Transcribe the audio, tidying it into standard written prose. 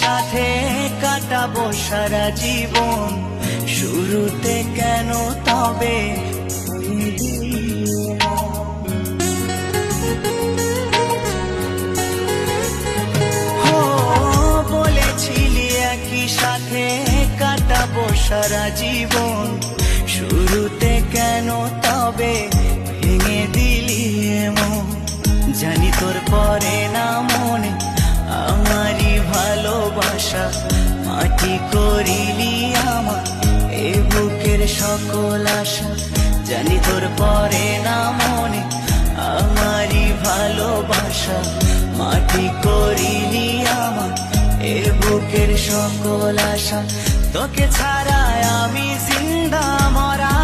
সাথে কাটাবো সারা জীবন, শুরুতে কেন তবে বলেছিলি একই সাথে কাটাবো সারা জীবন, শুরুতে কেন তবে ভেঙে দিলি মন। জানি তোর পরে না মনে আমারই ভালোবাসা, মাটি করিলি আমার এ বুকের সকল আশা। জানি তোর পরে না মনে আমারই ভালোবাসা, মাটি করিলি আমার এ বুকের সকল আশা। তোকে ছাড়া আমি জিন্দা মরা